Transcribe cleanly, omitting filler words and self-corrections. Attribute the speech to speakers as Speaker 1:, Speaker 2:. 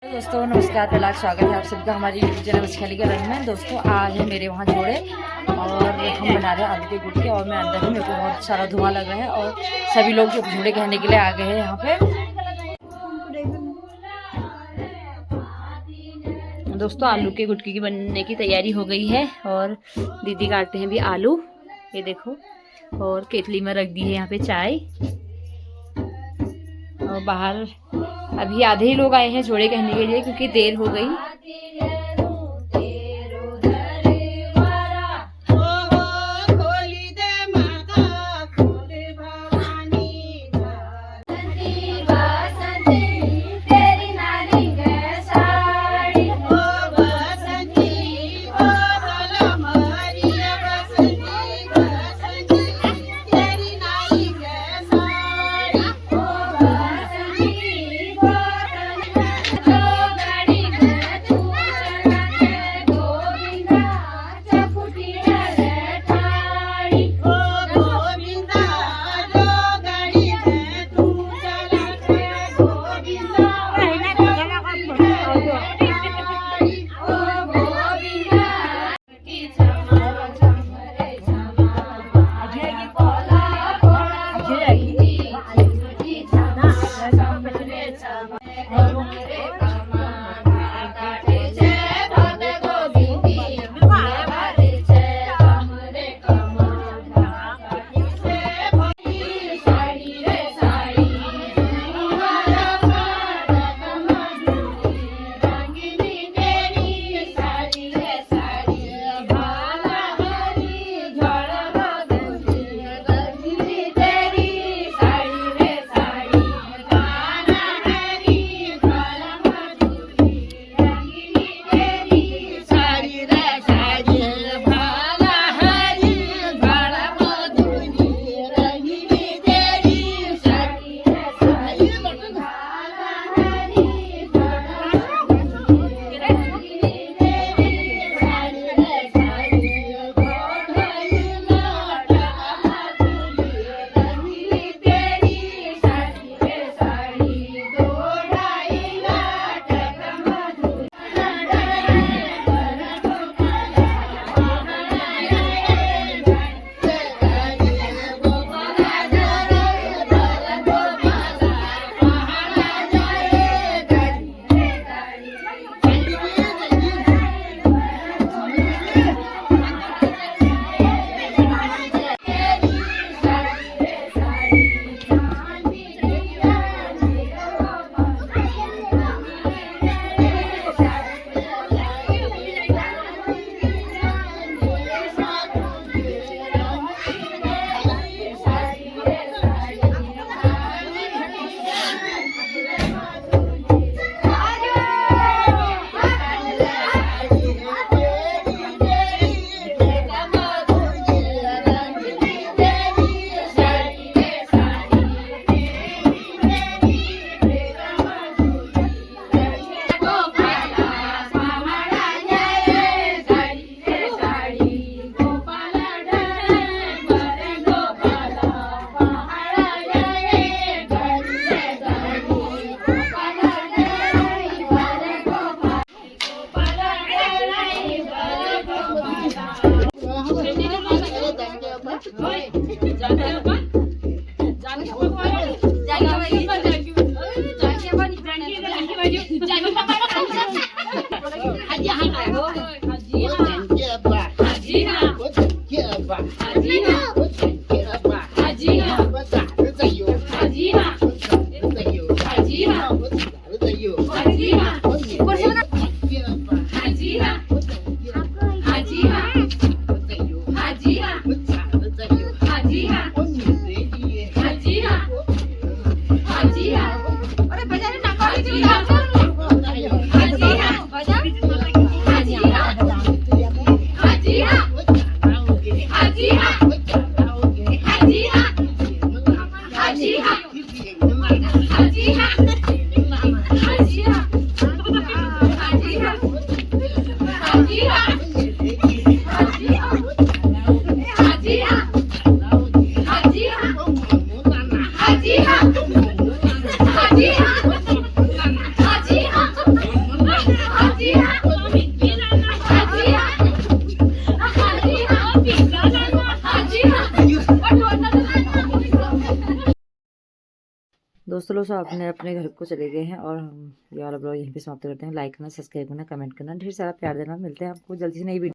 Speaker 1: दोस्तों नमस्कार, पहला स्वागत है आप सबका हमारी यूट्यूब चैनल मछली के रंग में। दोस्तों आज है मेरे वहाँ जोड़े और हम बना रहे हैं आलू के गुटके और मैं अंदर हूँ। मेरे को बहुत सारा धुआं लग रहा है और सभी लोग जो जोड़े कहने के लिए आ गए हैं यहाँ पे। दोस्तों आलू के गुटके की बनने की तैयारी हो गई है और दीदी काटते हैं भी आलू, ये देखो। और केतली में रख दी है यहाँ पे चाय। और बाहर अभी आधे ही लोग आए हैं जोड़े कहने के लिए क्योंकि देर हो गई। दोस्तों लोग सब अपने अपने घर को चले गए हैं और हम ये वाला ब्लॉग यहीं पे समाप्त करते हैं। लाइक करना, सब्सक्राइब करना, कमेंट करना, ढेर सारा प्यार देना। मिलते हैं आपको जल्दी से नई वीडियो।